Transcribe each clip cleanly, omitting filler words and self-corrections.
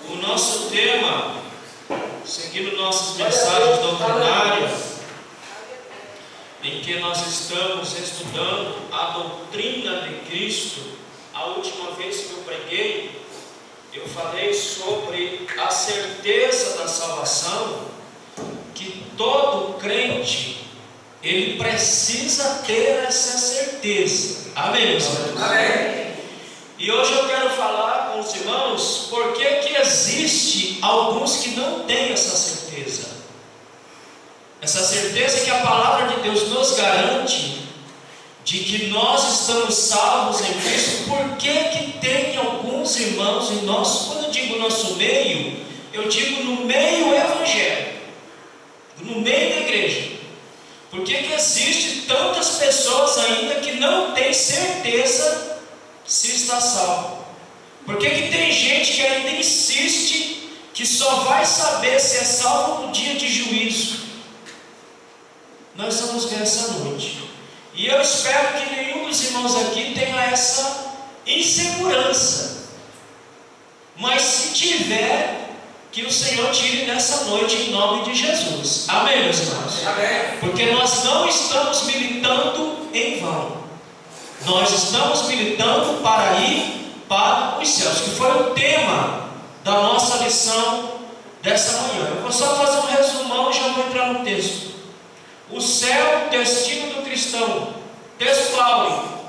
O nosso tema, seguindo nossas mensagens doutrinárias, em que nós estamos estudando a doutrina de Cristo. A última vez que eu preguei, eu falei sobre a certeza da salvação, que todo crente, ele precisa ter essa certeza. Amém, meus irmãos? Amém. E hoje eu quero falar com os irmãos por que existe alguns que não têm essa certeza. Essa certeza que a palavra de Deus nos garante, de que nós estamos salvos em Cristo. Por que tem alguns irmãos em nosso, quando eu digo nosso meio, eu digo no meio evangélico, no meio da igreja. Por que existe tantas pessoas ainda que não têm certeza se está salvo? Por que tem gente que ainda insiste que só vai saber se é salvo no dia de juízo? Nós vamos ver essa noite. E eu espero que nenhum dos irmãos aqui tenha essa insegurança. Mas se tiver, que o Senhor tire nessa noite em nome de Jesus. Amém, meus irmãos? Amém. Porque nós não estamos militando em vão. Nós estamos militando para ir para os céus, que foi o tema da nossa lição dessa manhã. Eu vou só fazer um resumão e já vou entrar no texto. O céu, destino do cristão. Texto Paulo.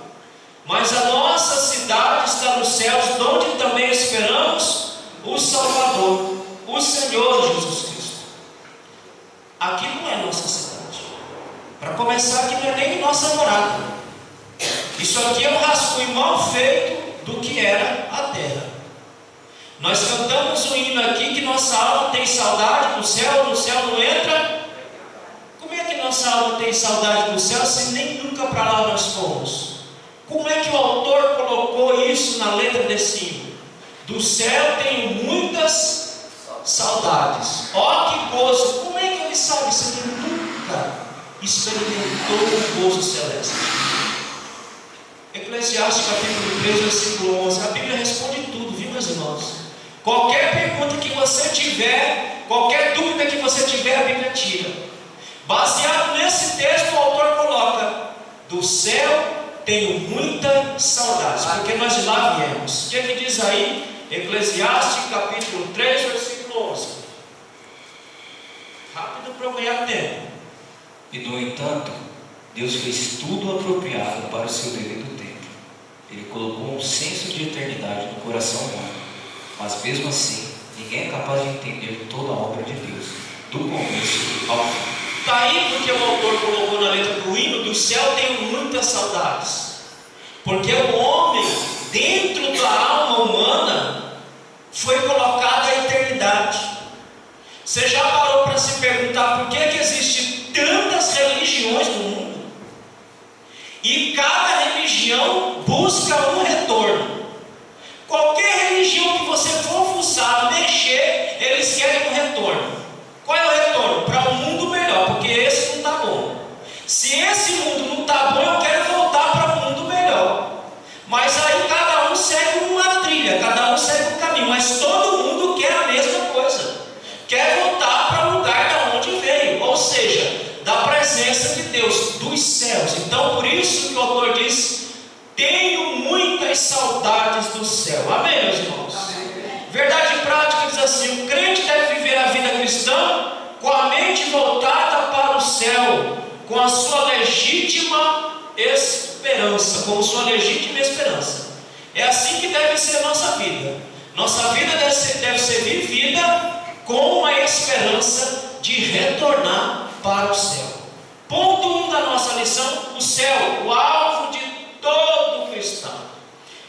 Mas a nossa cidade está nos céus, onde também esperamos o Salvador, o Senhor Jesus Cristo. Aqui não é nossa cidade. Para começar, aqui não é nem nossa morada. Isso aqui é um rascunho mal feito do que era a terra. Nós cantamos um hino aqui que nossa alma tem saudade do céu, no céu não entra. Como é que nossa alma tem saudade do céu se nem nunca para lá nós fomos? Como é que o autor colocou isso na letra desse hino? Do céu tenho muitas saudades. Ó que gozo! Como é que ele sabe se ele nunca experimentou o gozo celeste? Eclesiastes capítulo 3, versículo 11. A Bíblia responde tudo, viu, meus irmãos? Qualquer pergunta que você tiver, qualquer dúvida que você tiver, a Bíblia tira. Baseado nesse texto, o autor coloca: do céu tenho muita saudade, porque nós de lá viemos. O que é que diz aí? Eclesiastes capítulo 3, versículo 11. Rápido para eu ganhar tempo. E no entanto, Deus fez tudo apropriado para o seu devido tempo. Ele colocou um senso de eternidade no coração humano. Mas mesmo assim, ninguém é capaz de entender toda a obra de Deus, do começo ao fim. Está aí porque o autor colocou na letra do hino: do céu tenho muitas saudades. Porque o homem, dentro da alma humana, foi colocada a eternidade. Você já parou para se perguntar por que existem tantas religiões no mundo? E cada religião busca um retorno. Qualquer religião que você for fuçar, mexer, eles querem um retorno. Qual é o retorno? Para um mundo melhor, porque esse não está bom. Se esse mundo não está bom, eu quero voltar para um mundo melhor. Mas aí cada um segue uma trilha, cada um segue um caminho, mas todo mundo quer a mesma coisa. Quer voltar para o lugar de onde veio, ou seja, da presença de Deus, dos céus. Então por isso que o autor diz: tenho muitas saudades do céu. Amém, meus irmãos? Amém. Verdade prática diz assim: o crente deve viver a vida cristã com a mente voltada para o céu, com a sua legítima esperança, com sua legítima esperança. É assim que deve ser a nossa vida. Nossa vida deve ser vivida com a esperança de retornar para o céu. Ponto 1 da nossa lição: o céu, o alvo de todo cristão.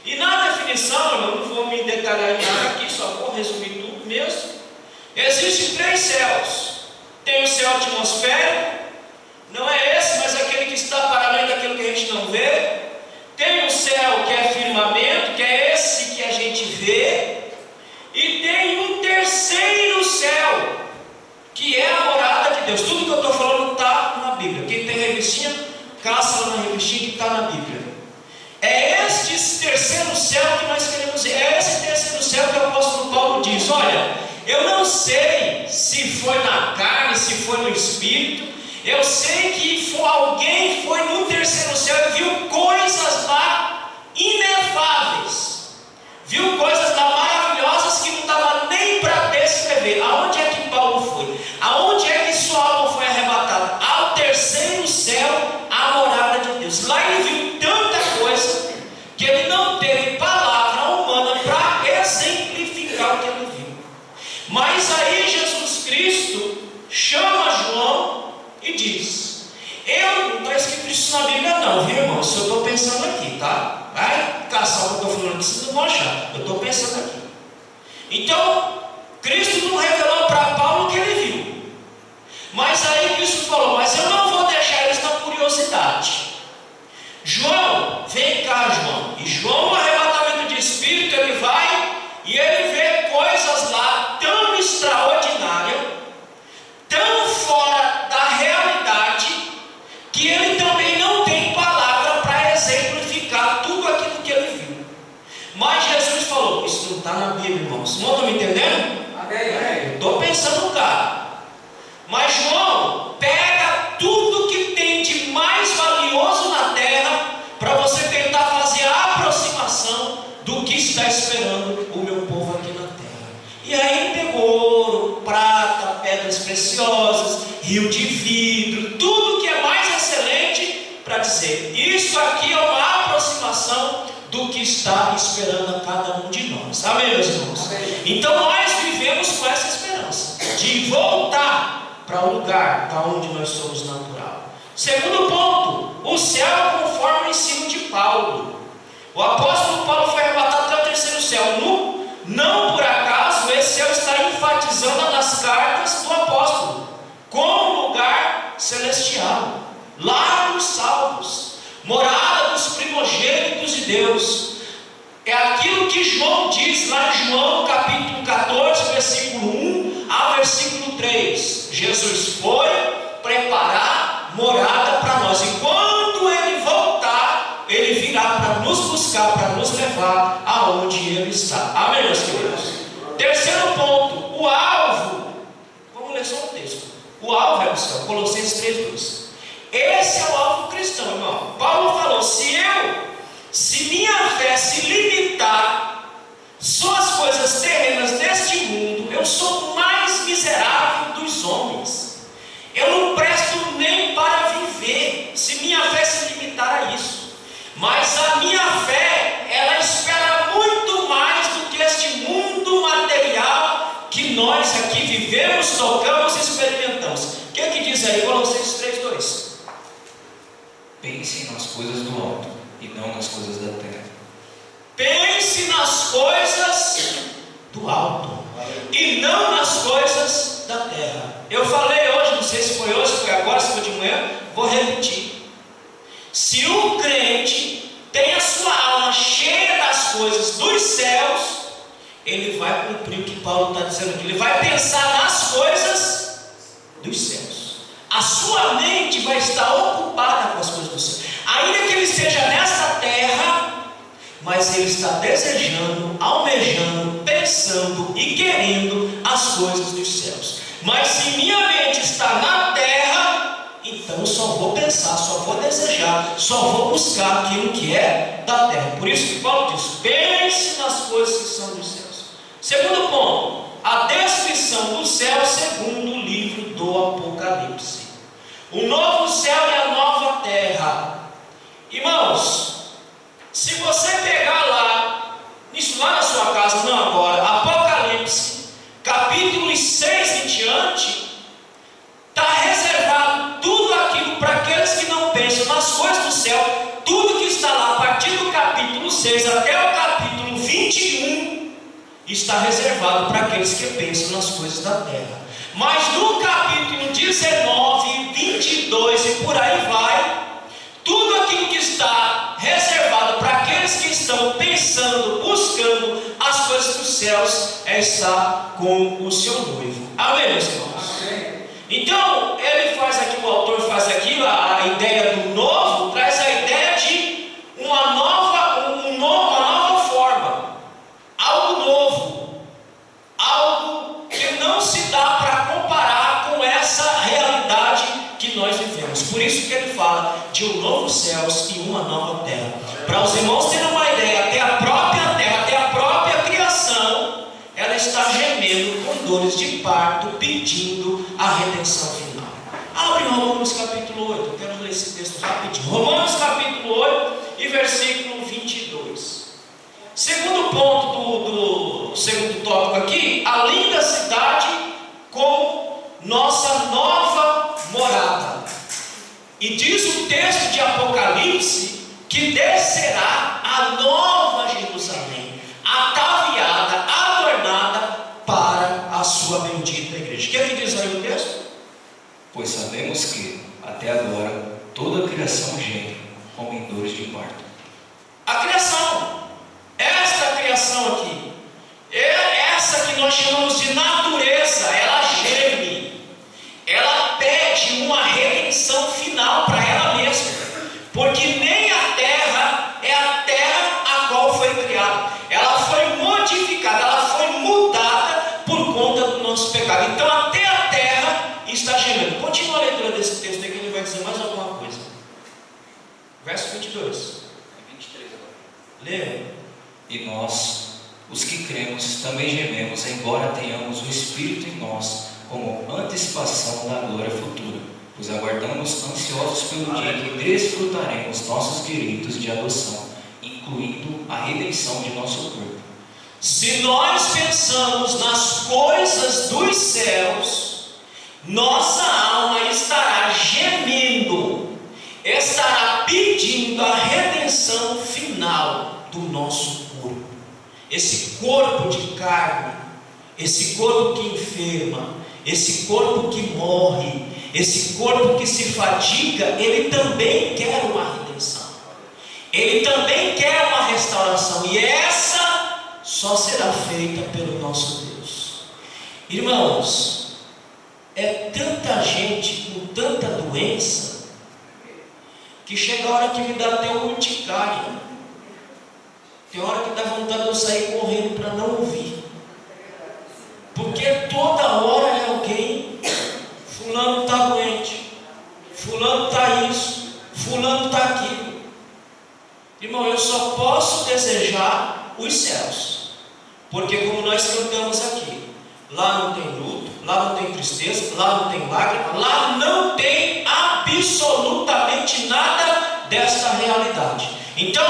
E na definição, eu não vou me detalhar em nada aqui, só vou resumir tudo mesmo. Existem 3 céus. Tem o céu atmosférico, não é esse, mas aquele que está para além daquilo que a gente não vê. Tem o céu que é firmamento, que é esse que a gente vê. E tem um terceiro céu, que é a morada de Deus. Tudo que eu estou falando está na Bíblia. Quem tem revistinha, caça lá na revistinha que está na Bíblia. É este terceiro céu que nós queremos ver. É esse terceiro céu que é Eu não sei se foi na carne, se foi no espírito. Eu sei que alguém foi no terceiro céu e viu coisas lá inefáveis. Viu coisas lá maravilhosas que não dava nem para descrever. Aonde é que Paulo foi? Aonde é que sua alma foi arrebatada? Ao terceiro céu, a morada de Deus. Lá ele viu tanta coisa que ele não teve palavra humana para exemplificar o que ele viu. Mas aí Jesus Cristo chama João e diz: não está escrito isso na Bíblia não, viu, irmão? Isso eu estou pensando aqui, tá? Vai caçar o que eu estou falando aqui, vocês não vão achar. Eu estou pensando aqui. Então, Cristo não revelou para Paulo o que ele viu. Mas aí Cristo falou: mas eu não vou deixar eles na curiosidade. João, vem cá, João. E João, no arrebatamento de espírito, ele vai e ele vê coisas lá tão extraordinárias, tão fora da realidade, que ele também não tem palavra para exemplificar tudo aquilo que ele viu. Mas Jesus falou: isso não está na Bíblia, irmãos. Não estão me entendendo? Amém. Eu estou pensando, cara. Mas João pega tudo que tem de mais valioso na terra para você tentar fazer a aproximação do que está esperando o meu povo aqui na terra. E aí ele pegou ouro, prata, pedras preciosas, rio de vidro, tudo que é mais excelente, para dizer: isso aqui é uma aproximação do que está esperando a cada um de nós. Amém, meus irmãos? Amém. Então nós vivemos com essa esperança de voltar para o lugar da onde nós somos natural. Segundo ponto, o céu conforme o ensino de Paulo. O apóstolo Paulo foi arrebatado até o terceiro céu. Não por acaso esse céu está enfatizando nas cartas do apóstolo como lugar celestial, lar dos salvos, morada dos primogênitos de Deus. É aquilo que João diz lá em João capítulo 14, versículo 1 ao versículo 3. Jesus foi preparar morada para nós, e quando ele voltar, ele virá para nos buscar, para nos levar aonde ele está. Amém, meus queridos? Terceiro ponto, o alvo. Vamos ler só o texto. O alvo é o céu, Colossenses 3:2. Esse é o alvo cristão, irmão. Paulo falou: se minha fé se limitar só às coisas terrenas deste mundo, eu sou o mais miserável dos homens. Eu não presto nem para viver, se minha fé se limitar a isso. Mas a minha fé, ela espera muito mais do que este mundo material que nós aqui vivemos, tocamos e experimentamos. O que é que diz aí Colossenses 3:2? Pense nas coisas do alto e não nas coisas da terra. Pense nas coisas do alto e não nas coisas da terra. Eu falei hoje, não sei se foi hoje, se foi agora, se foi de manhã, vou repetir. Se o crente tem a sua alma cheia das coisas dos céus, ele vai cumprir o que Paulo está dizendo aqui. Ele vai pensar nas coisas dos céus. A sua mente vai estar ocupada com as coisas do céu. Ainda que ele esteja nesta terra, mas ele está desejando, almejando, pensando e querendo as coisas dos céus. Mas se minha mente está na terra, então eu só vou pensar, só vou desejar, só vou buscar aquilo que é da terra. Por isso que Paulo diz: pense nas coisas que são dos céus. Segundo ponto, a descrição do céu segundo o livro do Apocalipse. O novo céu e a nova terra. Irmãos, se você pegar lá, isso lá na sua casa, não agora, Apocalipse, capítulos 6 em diante, está reservado tudo aquilo para aqueles que não pensam nas coisas do céu. Tudo que está lá, a partir do capítulo 6 até o capítulo 21, está reservado para aqueles que pensam nas coisas da terra. Mas no capítulo 19, 22 e por aí vai, tudo aquilo que está reservado para aqueles que estão pensando, buscando as coisas dos céus, é estar com o seu noivo. Amém, meus irmãos? Amém. Então, ele faz aqui, o autor faz aqui a ideia do novo, traz a ideia de uma nova forma, algo novo, algo que céus e uma nova terra. Para os irmãos terem uma ideia, até a própria terra, até a própria criação, ela está gemendo com dores de parto, pedindo a redenção final. Abre Romanos capítulo 8, eu quero ler esse texto rapidinho. Romanos capítulo 8 e versículo 22. Segundo ponto do segundo tópico aqui, a linda cidade como nossa nova morada. E diz o texto de Apocalipse que descerá a nova Jerusalém, ataviada, adornada para a sua bendita igreja. O que diz aí o texto? Pois sabemos que, até agora, toda a criação geme, como em dores de parto. A criação, esta criação aqui, essa que nós chamamos de natureza, ela geme, ela pede uma redenção final para ela mesma, porque nem a terra é a terra a qual foi criada, ela foi modificada, ela foi mudada por conta do nosso pecado. Então até a terra está gemendo. Continua a leitura desse texto aqui, ele vai dizer mais alguma coisa. Verso 22. 23 agora. Leia. E nós, os que cremos, também gememos, embora tenhamos o Espírito em nós, como antecipação da glória futura, pois aguardamos ansiosos pelo dia em que desfrutaremos nossos direitos de adoção, incluindo a redenção de nosso corpo. Se nós pensamos nas coisas dos céus, nossa alma estará gemendo, estará pedindo a redenção final do nosso corpo. Esse corpo de carne, esse corpo que enferma, esse corpo que morre, esse corpo que se fadiga, ele também quer uma redenção, ele também quer uma restauração, e essa só será feita pelo nosso Deus. Irmãos, é tanta gente com tanta doença, que chega a hora que me dá até uma urticária, tem hora que dá vontade de eu sair correndo para não ouvir, porque toda hora é alguém, fulano está doente, fulano está isso, fulano está aquilo. Irmão, eu só posso desejar os céus, porque como nós cantamos aqui, lá não tem luto, lá não tem tristeza, lá não tem lágrima, lá não tem absolutamente nada desta realidade. Então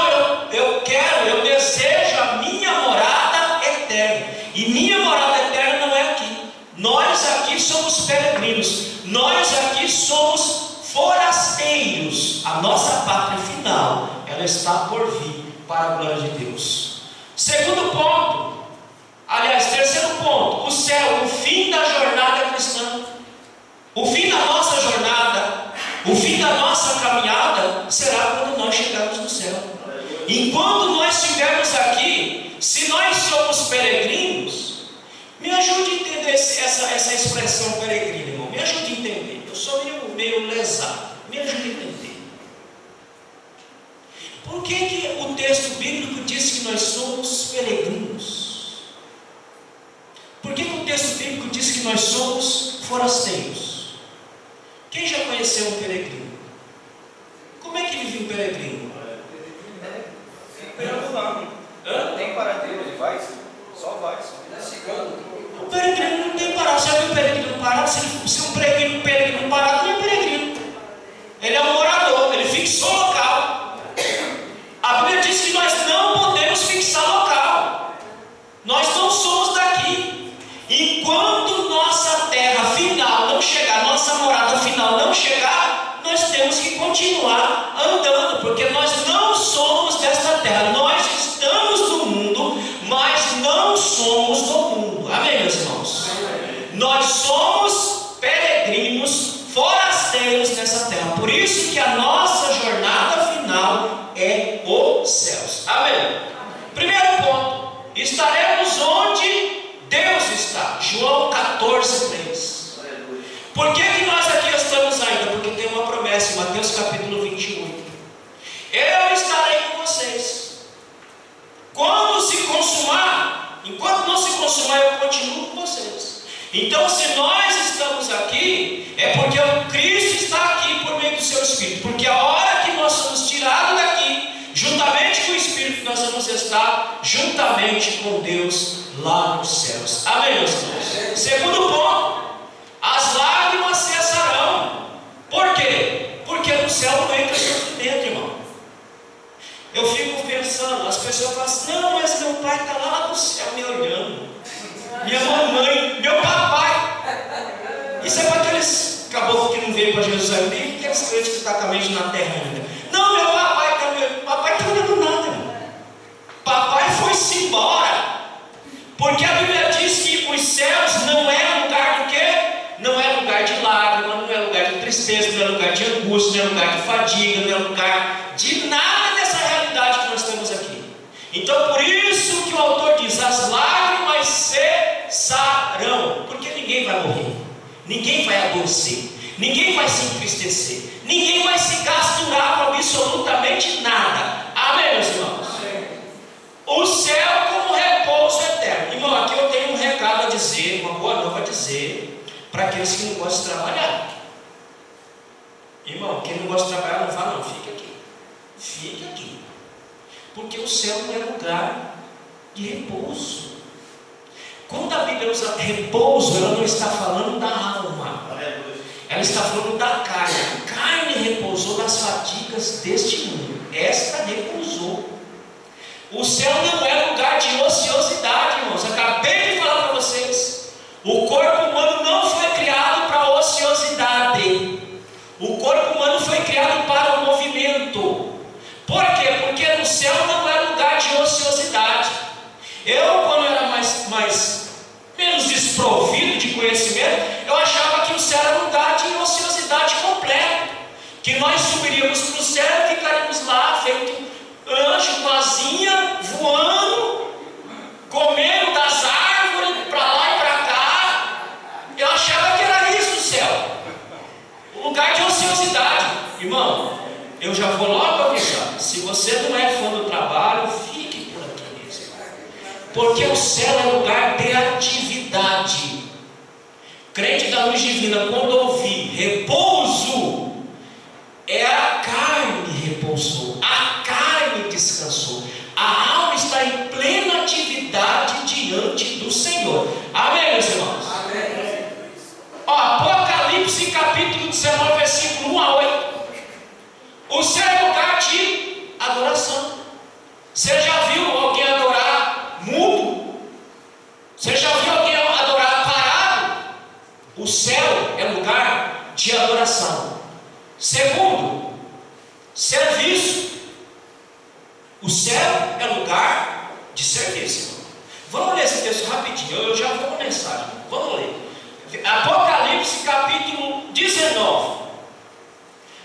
eu desejo a minha morada eterna, e minha morada eterna não é aqui. Nós aqui somos peregrinos, nós aqui somos forasteiros. A nossa pátria final, ela está por vir para a glória de Deus. Segundo ponto, aliás, terceiro ponto, o céu, o fim da jornada cristã, o fim da nossa jornada, o fim da nossa caminhada será quando nós chegarmos no céu. Enquanto nós estivermos aqui, se nós somos peregrinos, me ajude a entender essa expressão peregrino, irmão. Me ajude a entender. Eu sou meio lesado. Me ajude a entender. Por que o texto bíblico diz que nós somos peregrinos? Por que o texto bíblico diz que nós somos forasteiros? Quem já conheceu um peregrino? Como é que ele vive um peregrino? Tem paradeiro, ele vai? Só vai. O peregrino não tem parado. Você já viu o peregrino parado? Se um peregrino parado, não é peregrino. Ele é um morador, ele fixou o local. A Bíblia diz que nós não podemos fixar local. Nós não somos daqui. Enquanto nossa terra final não chegar, nossa morada final não chegar, nós temos que continuar andando, porque nós não somos desta terra. Nós estamos no mundo, mas não somos do mundo. Amém, meus irmãos? Nós somos peregrinos, forasteiros nessa terra. Por isso que a nossa jornada final é os céus. Amém? Primeiro ponto, estaremos onde Deus está. João 14:3. Por que nós aqui estamos ainda? Porque tem uma promessa em Mateus capítulo 28. Eu estarei com vocês. Quando se consumar, enquanto não se consumar, eu continuo com vocês. Então, se nós estamos aqui, é porque o Cristo está aqui por meio do seu Espírito. Porque a hora que nós somos nós vamos estar juntamente com Deus lá nos céus. Amém, meus irmãos? Segundo ponto, as lágrimas cessarão. Por quê? Porque no céu não entra sofrimento, irmão. Eu fico pensando, as pessoas falam assim: não, mas meu pai está lá no céu me olhando, minha mamãe, meu papai. Isso é para aqueles caboclos que não veio para Jesus ainda, e aqueles crentes que estão com a mente na terra ainda. Não, meu papai está olhando nada, irmão. Papai foi-se embora. Porque a Bíblia diz que os céus não é lugar do quê? Não é lugar de lágrima, não é lugar de tristeza, não é lugar de angústia, não é lugar de fadiga, não é lugar de nada dessa realidade que nós temos aqui. Então por isso que o autor diz: as lágrimas cessarão. Porque ninguém vai morrer, ninguém vai adoecer, ninguém vai se entristecer, ninguém vai se gasturar com absolutamente nada. Amém, meus irmãos? O céu como repouso eterno. Irmão, aqui eu tenho um recado a dizer, uma boa nova a dizer para aqueles que não gostam de trabalhar. Irmão, quem não gosta de trabalhar não vá não, fique aqui. Fique aqui. Porque o céu não é lugar de repouso. Quando a Bíblia usa repouso, ela não está falando da alma, ela está falando da carne. A carne repousou nas fadigas deste mundo, esta repousou. O céu não é lugar de ociosidade, irmãos. Acabei de falar para vocês: o corpo humano não foi criado para ociosidade. O corpo humano foi criado para o movimento. Por quê? Porque no céu não é lugar de ociosidade. Eu, quando era menos desprovido de conhecimento, eu achava que o céu era lugar de ociosidade completa, que nós subiríamos para o céu e ficaríamos lá feito anjo com asinha, voando, comendo das árvores para lá e para cá. Eu achava que era isso o céu, um lugar de ociosidade. Irmão, eu já vou logo avisar: se você não é fã do trabalho, fique por aqui mesmo. Porque o céu é lugar de atividade. Crente da luz divina, quando ouvir repouso, é a carne repousou, a carne descansou, a alma está em plena atividade diante do Senhor. Amém, meus irmãos? Amém. Ó, Apocalipse capítulo 19, versículo 1 a 8. O céu é lugar de adoração. Você já viu alguém adorar mudo? Você já viu alguém adorar parado? O céu é lugar de adoração. Segundo, serviço. O céu é lugar de serviço. Vamos ler esse texto rapidinho, eu já vou com a mensagem. Vamos ler. Apocalipse capítulo 19.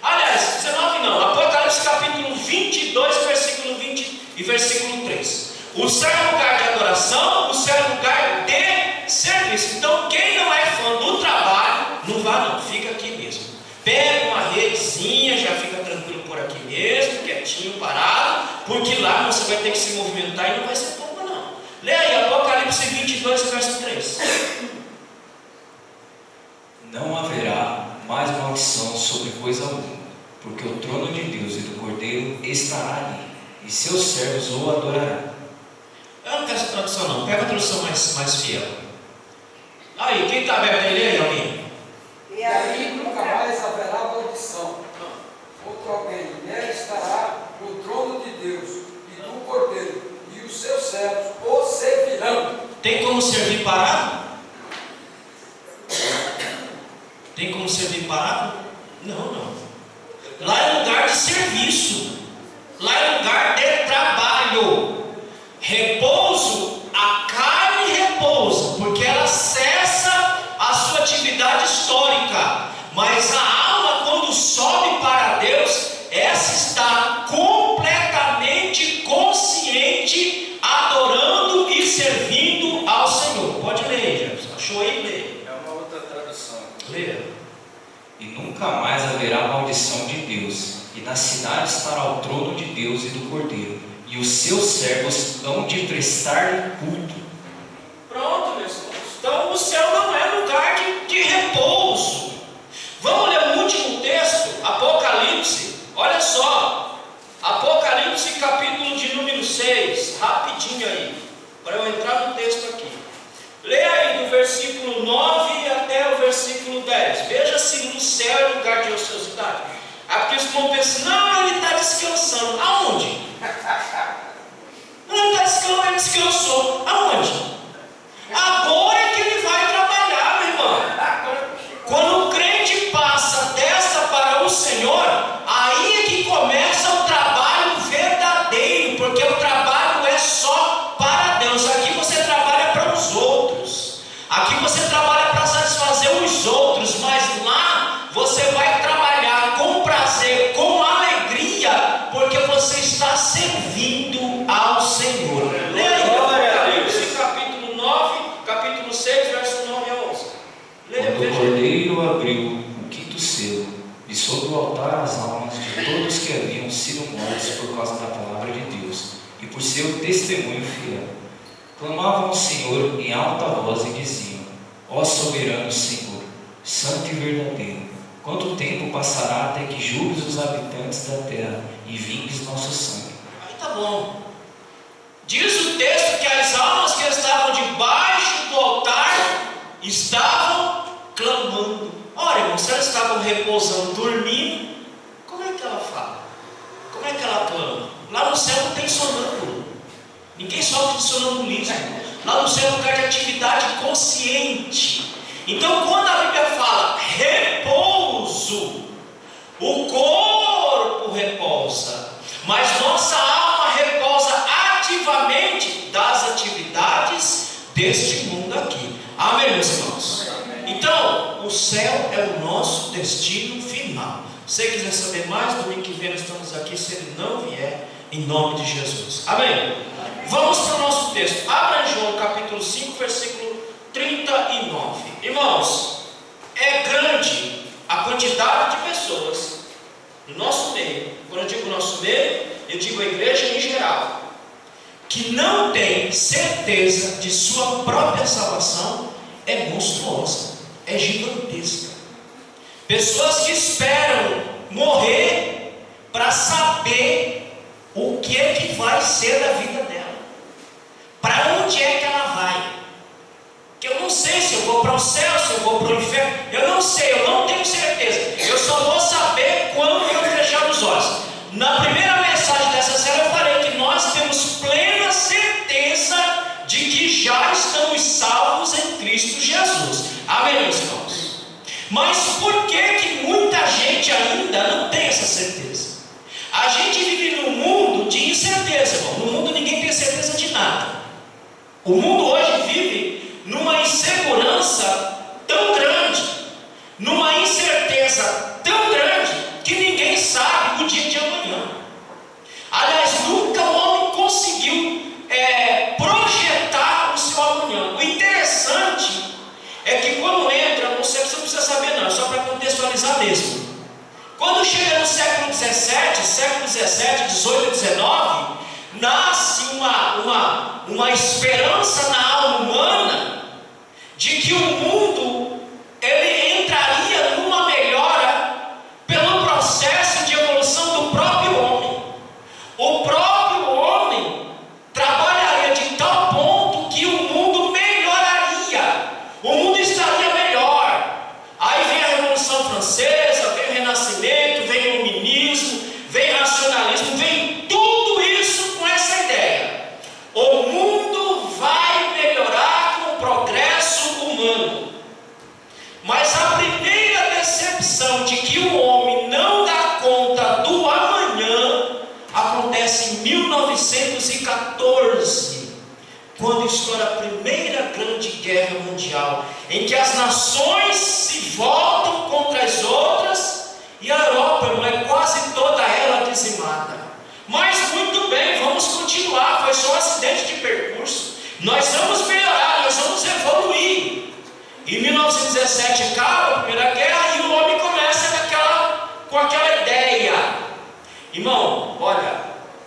Aliás, 19 não, Apocalipse capítulo 22, versículo 20 e versículo 3. O céu é lugar de adoração, o céu é lugar de serviço. Então quem não é fã do trabalho, não vá não, fica aqui mesmo. Pega uma redezinha, já fica tranquilo por aqui mesmo, quietinho, parado, porque lá você vai ter que se movimentar e não vai ser pouco não. Lê aí, Apocalipse 22, verso 3. Não haverá mais maldição sobre coisa alguma, porque o trono de Deus e do Cordeiro estará ali, e seus servos o adorarão. Eu não quero essa tradução não, pega a tradução mais fiel. Aí, quem está aberto aí, lê aí alguém? E aí nunca mais haverá maldição. Outro alguém, nela estará no trono de Deus e do Cordeiro, e os seus servos o servirão. Tem como servir parado? Tem como servir parado? Não. Lá é lugar de serviço. Lá é lugar de trabalho. Repouso, a carne repousa, porque ela cessa a sua atividade histórica. Mas a alma, quando sobe para Deus, essa está completamente consciente, adorando e servindo ao Senhor. Pode ler, Jefferson. Achou aí? Lê. É uma outra tradução. Lê. E nunca mais haverá maldição de Deus, e na cidade estará o trono de Deus e do Cordeiro, e os seus servos hão de prestar culto. Pronto, meus irmãos. Então o céu não é lugar de repouso. Vamos ler o último texto, Apocalipse. Olha só, Apocalipse capítulo de número 6. o céu é lugar de ociosidade. Aí porque os irmãos pensam, não, ele está descansando. Aonde? Não, ele está descansando, ele descansou. Aonde? Agora é que ele vai trabalhar, meu irmão. Quando o crente passa desta para o Senhor, aí é que começa o trabalho verdadeiro, porque o trabalho é só para Deus. Aqui você trabalha para os outros, aqui você trabalha para satisfazer os outros, mas lá você vai trabalhar com prazer, com alegria, porque você está servindo ao Senhor. Leia aí, Apocalipse capítulo 9, capítulo 6, verso 9 a 11. Leia, Quando o cordeiro abriu o quinto selo, e sobre o altar as almas de todos que haviam sido mortos por causa da palavra de Deus e por seu testemunho fiel, clamavam ao Senhor em alta voz e diziam: ó soberano Senhor, santo e verdadeiro, quanto tempo passará até que julgues os habitantes da terra e vingues nosso sangue? Aí tá bom. Diz o texto que as almas que estavam debaixo do altar estavam clamando. Ora, irmão, se elas estavam repousando, dormindo, como é que ela fala? Como é que ela clama? Lá no céu não tem sonâmbulo. Ninguém sofre de sonambulismo. Lá no céu é um lugar de atividade consciente. Então, quando a Bíblia fala repouso, o corpo repousa, mas nossa alma repousa ativamente das atividades deste mundo aqui. Amém, meus irmãos? Então, o céu é o nosso destino final. Se você quiser saber mais, domingo que vem nós estamos aqui, se ele não vier, em nome de Jesus. Amém? Vamos para o nosso texto. Abra João capítulo 5, versículo 39. Irmãos, é grande a quantidade de pessoas no nosso meio. Quando eu digo nosso meio, eu digo a igreja em geral, que não tem certeza de sua própria salvação. É monstruosa, é gigantesca. Pessoas que esperam morrer para saber o que é que vai ser da vida dela, para onde é que ela vai. Que eu não sei se eu vou para o céu, se eu vou para o inferno, eu não sei, eu não tenho certeza. Eu só vou saber quando eu fechar os olhos. Na primeira mensagem dessa série eu falei que nós temos plena certeza de que já estamos salvos em Cristo Jesus. Amém, meus irmãos? Mas por que muita gente ainda não tem essa certeza? A gente vive num mundo de incerteza, irmão. No mundo ninguém tem certeza de nada. O mundo hoje vive numa insegurança tão grande, numa incerteza tão grande, que ninguém sabe o dia de amanhã. Aliás, nunca o homem conseguiu projetar o seu amanhã. O interessante é que quando entra, não sei se você precisa saber não, só para contextualizar mesmo. Quando chega no século XVII, XVIII e XIX, nasce uma esperança na alma humana de que o mundo ele entraria numa melhora pelo processo de evolução do próprio homem. O próprio homem trabalharia de tal ponto que o mundo melhoraria, o mundo estaria melhor. Aí vem a Revolução Francesa, vem o Renascimento, vem o Iluminismo, vem o racionalismo, vem tudo isso com essa ideia. O mundo vai melhorar com o progresso humano. Mas a primeira decepção de que o homem não dá conta do amanhã acontece em 1914, quando estoura a primeira grande guerra mundial, em que as nações se voltam contra as outras e a Europa, não é quase toda ela dizimada. Mas muito bem, vamos continuar, foi só um acidente de percurso. Nós vamos melhorar, nós vamos evoluir. Em 1917 acaba a primeira guerra e o homem começa com aquela ideia. Irmão, olha,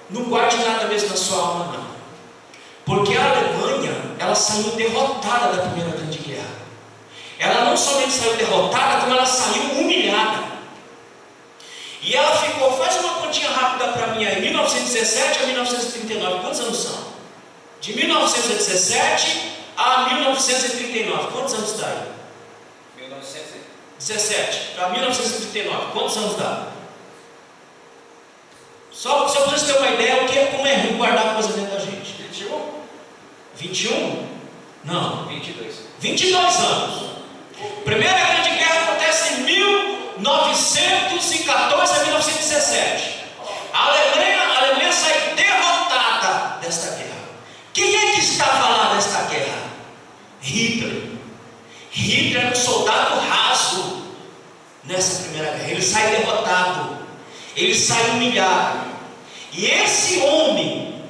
não guarde nada mesmo na sua alma não, porque a Alemanha, ela saiu derrotada da primeira grande guerra. Ela não somente saiu derrotada, como ela saiu humilhada. E ela ficou, faz uma continha rápida para mim aí, 1917 a 1939, quantos anos são? De 1917 a 1939, quantos anos está aí? 1917. 17 para 1939, quantos anos dá? Só para vocês terem uma ideia como é ruim guardar coisa dentro da gente. 21? 21? Não. 22. 22 anos. Primeira Grande Guerra acontece em 1914 a 1917. A Alemanha sai derrotada desta guerra. Quem é que estava lá nesta guerra? Hitler. Hitler era um soldado raso nessa primeira guerra. Ele sai derrotado, ele sai humilhado. E esse homem,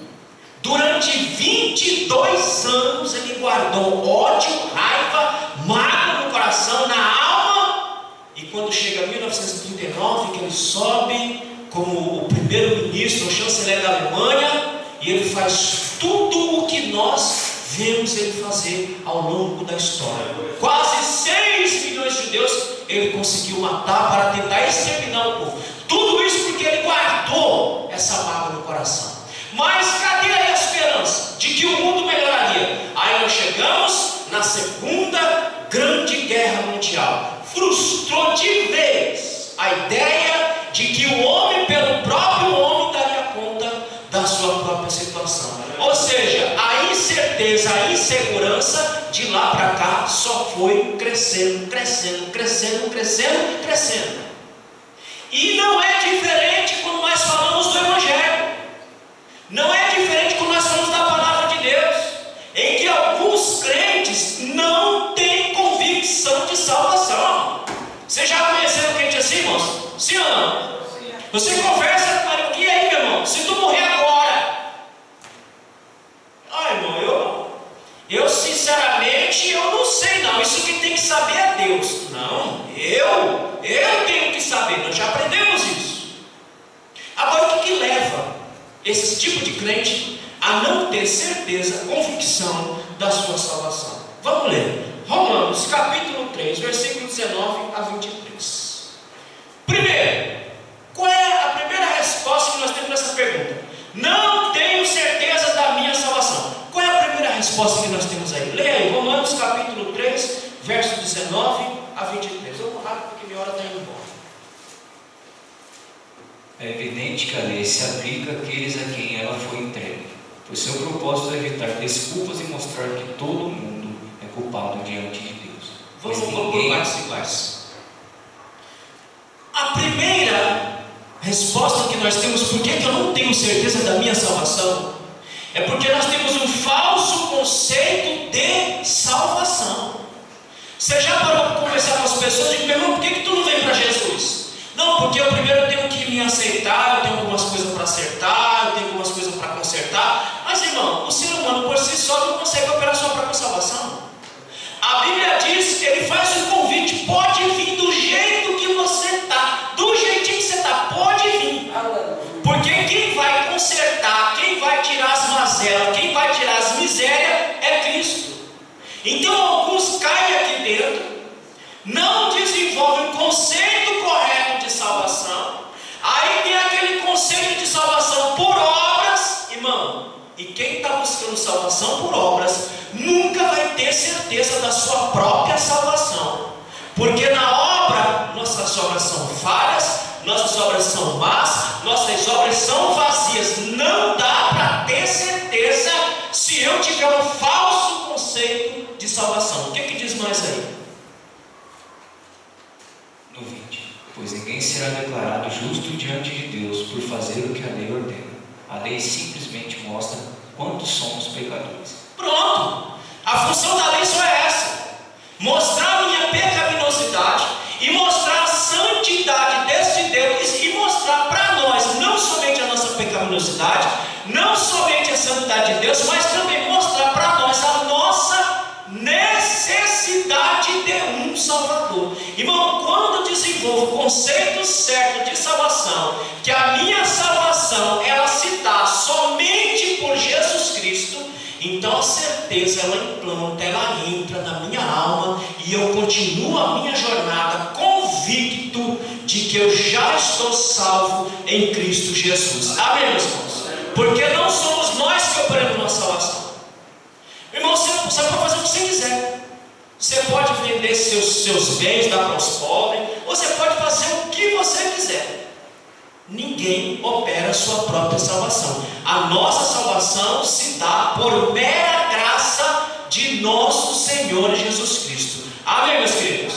durante 22 anos, ele guardou ódio, raiva, mágoa no coração, na alma. E quando chega 1939, que ele sobe como o primeiro-ministro, o chanceler da Alemanha, e ele faz tudo o que nós vemos ele fazer ao longo da história. Quase 6 milhões de judeus ele conseguiu matar para tentar exterminar o povo. Tudo isso porque ele guardou essa mágoa no coração. Mas cadê a esperança de que o mundo melhoraria? Aí nós chegamos na Segunda Grande Guerra Mundial. Frustrou de vez a ideia de que o homem, pelo próprio homem, daria conta da sua própria situação. Ou seja, a incerteza, a insegurança de lá para cá só foi crescendo, crescendo, crescendo, crescendo, crescendo. E não é diferente quando nós falamos do Evangelho. Não é diferente quando nós falamos da palavra de Deus, em que alguns crentes não têm convicção de salvação. Vocês já conheceram crente assim, irmãos? Sim ou não? Você conversa com ele, e aí, meu irmão? Se tu morrer agora? Ah, irmão, eu sinceramente, eu não sei não. Isso que tem que saber é Deus. Não, eu tenho que saber. Nós já aprendemos isso. Agora, o que leva esse tipo de crente a não ter certeza, convicção da sua salvação? Vamos ler. Romanos, capítulo 3, versículo 19 a 23. Primeiro, qual é a primeira resposta que nós temos para essa pergunta? Não tenho certeza da minha salvação. Qual é a primeira resposta que nós temos aí? Leia aí, Romanos capítulo 3, verso 19 a 23. Eu vou rápido porque minha hora está indo embora. É evidente que a lei se aplica àqueles a quem ela foi entregue, pois seu propósito é evitar desculpas e mostrar que todo mundo é culpado diante de Deus. Vamos por partes iguais. A primeira resposta que nós temos, por que eu não tenho certeza da minha salvação, é porque nós temos um falso conceito de salvação. Você já parou para conversar com as pessoas e pergunta: por que tu não vem para Jesus? Não, porque eu primeiro tenho que me aceitar, eu tenho algumas coisas para acertar, eu tenho algumas coisas para consertar. Mas irmão, o ser humano por si só não consegue operar sua própria salvação. A Bíblia diz que ele faz um convite: pode vir do jeito que você está, do jeitinho que você está, pode vir. Porque quem vai consertar, quem vai tirar as mazelas, quem vai tirar as misérias é Cristo. Então alguns caem aqui dentro, não desenvolvem o conceito correto de salvação. Aí tem aquele conceito de salvação por obras, irmão. E quem está buscando salvação por obras nunca vai ter certeza da sua própria salvação, porque na obra nossas obras são falhas, nossas obras são más, nossas obras são vazias. Não dá para ter certeza se eu tiver um falso conceito de salvação. O que diz mais aí? No 20. Pois ninguém será declarado justo diante de Deus por fazer o que a lei ordena. A lei simplesmente mostra quantos somos pecadores. Pronto! A função da lei só é essa: mostrar a minha pecaminosidade e mostrar a santidade deste Deus, e mostrar para nós não somente a nossa pecaminosidade, não somente a santidade de Deus, mas também mostrar para nós a nossa necessidade de um Salvador. Irmão, quando eu desenvolvo o conceito certo de salvação, que a minha salvação ela se dá somente por Jesus Cristo, então a certeza ela implanta, ela entra na minha alma, e eu continuo a minha jornada convicto de que eu já estou salvo em Cristo Jesus. Amém, meus irmãos? Porque não somos nós que operamos nossa salvação. Irmão, você pode fazer o que você quiser. Você pode vender vender seus bens, dar para os pobres, você pode fazer o que você quiser. Ninguém opera a sua própria salvação. A nossa salvação se dá por mera graça de nosso Senhor Jesus Cristo. Amém, meus queridos?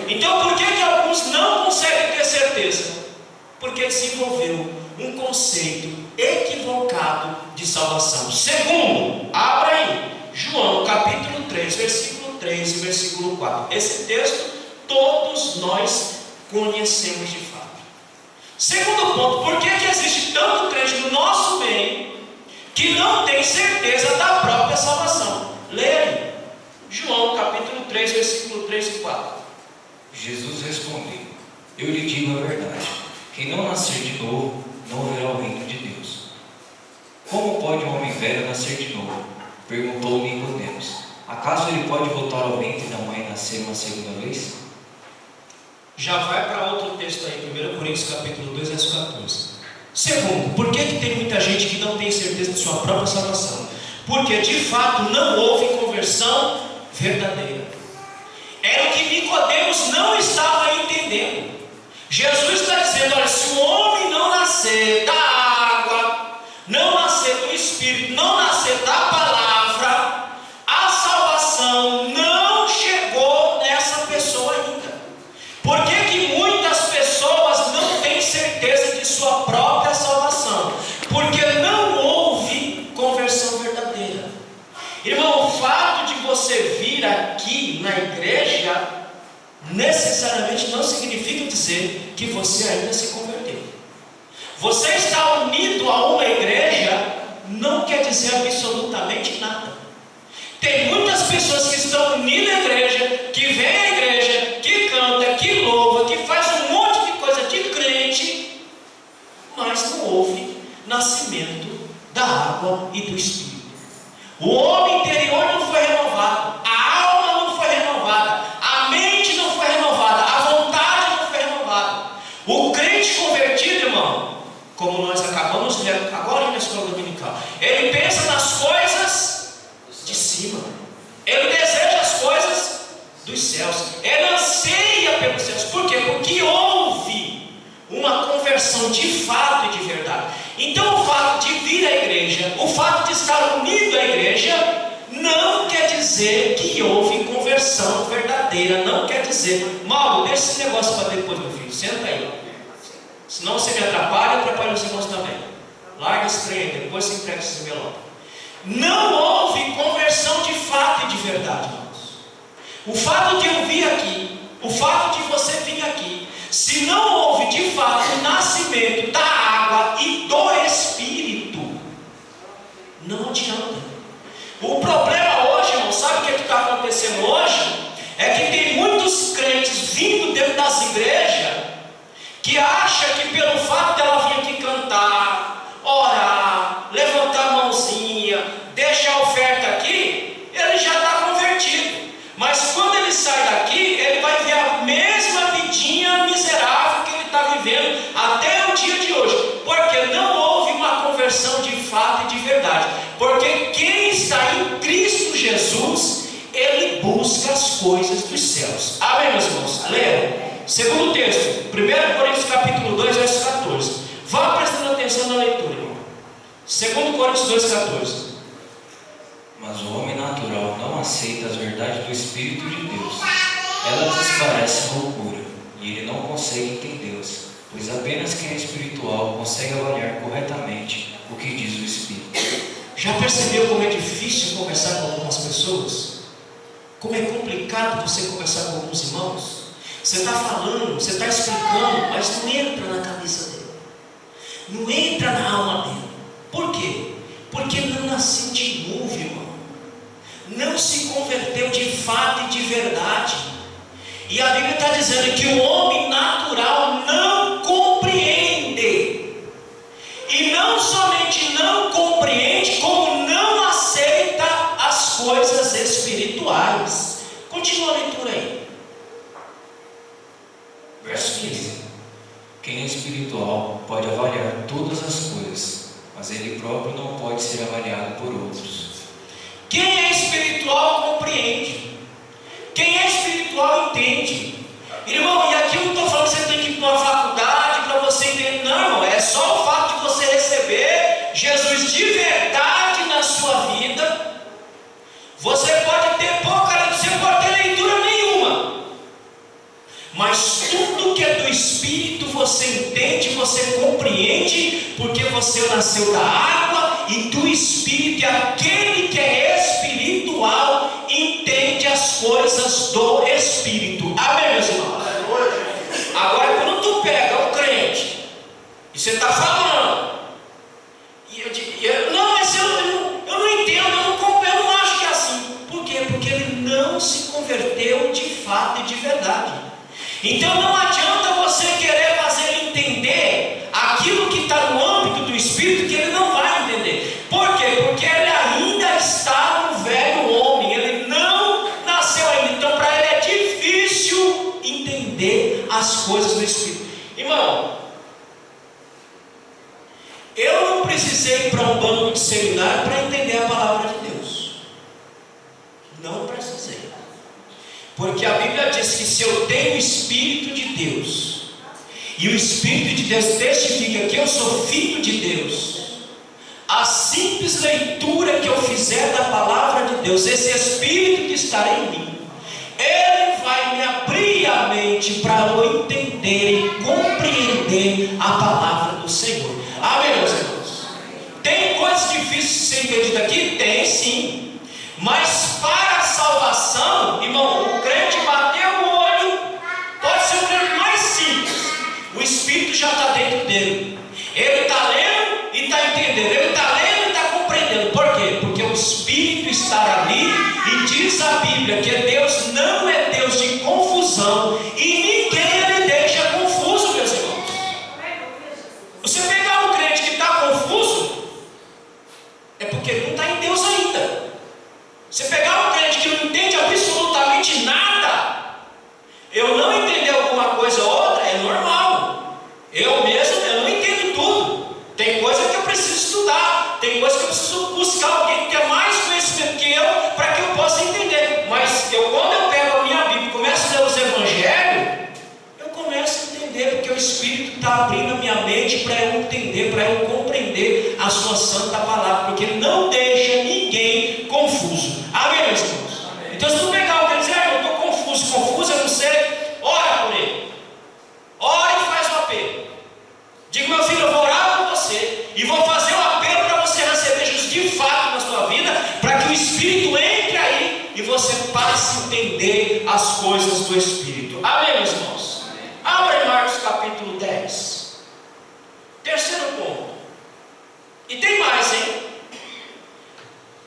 Então, por que alguns não conseguem ter certeza? Porque desenvolveu um conceito equivocado de salvação. Segundo, abra aí, João capítulo 3, versículo 3 e versículo 4. Esse texto todos nós conhecemos de fato. Segundo ponto, por que existe tanto crente no nosso meio que não tem certeza da própria salvação? Leia aí, João capítulo 3, versículo 3 e 4. Jesus respondeu: eu lhe digo a verdade, quem não nascer de novo não verá o reino de Deus. Como pode um homem velho nascer de novo? Perguntou Nicodemos. Acaso ele pode voltar ao ventre da mãe e nascer uma segunda vez? Já vai para outro texto aí, 1 Coríntios capítulo 2, verso 14. Segundo, por que tem muita gente que não tem certeza de sua própria salvação? Porque de fato não houve conversão verdadeira. Era o que Nicodemos não estava entendendo. Jesus está dizendo: olha, se o homem não nascer da água, não nascer do Espírito, não nascer da palavra, a salvação não chegou nessa pessoa ainda. Por que muitas pessoas não têm certeza de sua própria salvação? Porque não houve conversão verdadeira. Irmão, o fato de você vir aqui na igreja necessariamente não significa dizer que você ainda se converteu. Você está unido a uma igreja não quer dizer absolutamente nada. Tem muitas pessoas que estão unidas à igreja, que vêm à igreja, que canta, que louva, que faz um monte de coisa de crente, mas não houve nascimento da água e do Espírito. O homem interior não foi renovado, a alma não foi renovada, a mente não foi renovada, a vontade não foi renovada. O crente convertido, irmão, como nós acabamos de ler agora na escola dominical, ele pensa nas coisas de cima, ele deseja as coisas dos céus, ele anseia pelos céus. Por quê? Porque houve uma conversão de fato e de verdade. Então o fato de vir à igreja, o fato de estar unido à igreja, não quer dizer que houve conversão verdadeira. Não quer dizer: Mauro, deixa esse negócio para depois, meu filho, senta aí, senão você me atrapalha os irmãos também. Larga esse trem aí, depois você entrega esse envelope. Não houve conversão de fato e de verdade, irmãos. O fato de eu vir aqui, o fato de você vir aqui, se não houve de fato o nascimento da água e do Espírito, não adianta. O problema hoje, irmão, sabe o que está acontecendo hoje? É que tem muitos crentes vindo dentro das igrejas que acham que pelo fato dela vir aqui cantar, orar, levantar a mãozinha, deixar a oferta aqui, ele já está convertido. Mas quando ele sai daqui, ele vai ver a mesma vidinha miserável que ele está vivendo até o dia de hoje, porque não houve uma conversão de fato e de verdade. Porque quem está em Cristo Jesus, ele busca as coisas dos céus. Amém, meus irmãos? Leia. Segundo texto, 1 Coríntios capítulo 2, verso 14. Vá prestando atenção na leitura, irmão. 2 Coríntios 2, 14. Mas o homem natural não aceita as verdades do Espírito de Deus. Elas lhes parecem loucura, e ele não consegue entendê-las, pois apenas quem é espiritual consegue avaliar corretamente o que diz o Espírito. Já percebeu como é difícil conversar com algumas pessoas? Como é complicado você conversar com alguns irmãos? Você está falando, você está explicando, mas não entra na cabeça dele, não entra na alma dele. Por quê? Porque não nasceu de novo, irmão. Não se converteu de fato e de verdade. E a Bíblia está dizendo que o homem natural não compreende. E não somente não compreende, como não aceita as coisas espirituais. Continua a leitura aí. Verso 15. Quem é espiritual pode avaliar todas as coisas, mas ele próprio não pode ser avaliado por outros. Quem é espiritual compreende. Quem é espiritual você compreende, porque você nasceu da água e do Espírito, e aquele que é espiritual entende as coisas do Espírito. Amém, meus irmãos? Agora, quando tu pega o crente e você está falando, não, mas eu não entendo, eu não acho que é assim. Por quê? Porque ele não se converteu de fato e de verdade. Então não adianta você querer fazer ele entender aquilo que está no âmbito do Espírito, que ele não vai entender. Por quê? Porque ele ainda está no velho homem, ele não nasceu ainda. Então para ele é difícil entender as coisas do Espírito. Irmão, eu não precisei ir para um banco de seminário para entender a palavra de Deus. Não precisei. Porque a Bíblia diz que se eu tenho o Espírito de Deus, e o Espírito de Deus testifica que eu sou filho de Deus, a simples leitura que eu fizer da palavra de Deus, esse Espírito que está em mim, ele vai me abrir a mente para eu entender e compreender a palavra do Senhor. Amém, meus irmãos? Tem coisas difíceis de ser entendidas aqui? Tem sim. Mas para a salvação, irmão, o crente bateu o olho, pode ser o crente mais simples, o Espírito já está dentro dele. Ele está lendo e está entendendo, ele está lendo e está compreendendo. Por quê? Porque o Espírito está ali, e diz a Bíblia que Deus não é Deus de confusão, e ninguém ele deixa confuso, meus irmãos. Você pegar um crente que está confuso, é porque ele não está em Deus ainda. Você pegar um crente que não entende absolutamente nada, eu não entender alguma coisa ou outra, é normal. Eu mesmo, eu não entendo tudo. Tem coisa que eu preciso estudar, tem coisa que eu preciso buscar alguém que tenha mais conhecimento que eu, para que eu possa entender. Mas quando eu pego a minha Bíblia e começo a ler os Evangelhos, eu começo a entender, porque o Espírito está abrindo a minha mente para eu entender, para eu compreender a sua santa palavra, porque ele não deixa ninguém confuso. Amém, meus irmãos? Amém. Então, se tu pegar o que ele diz, eu estou confuso, eu não sei, ora por ele. Ora e faz o apelo. Diga, meu filho, eu vou orar por você e vou fazer um apelo para você receber Jesus de fato na sua vida, para que o Espírito entre aí e você passe a entender as coisas do Espírito. Amém, meus irmãos? Abra em Marcos capítulo 10. Terceiro ponto. E tem mais, hein?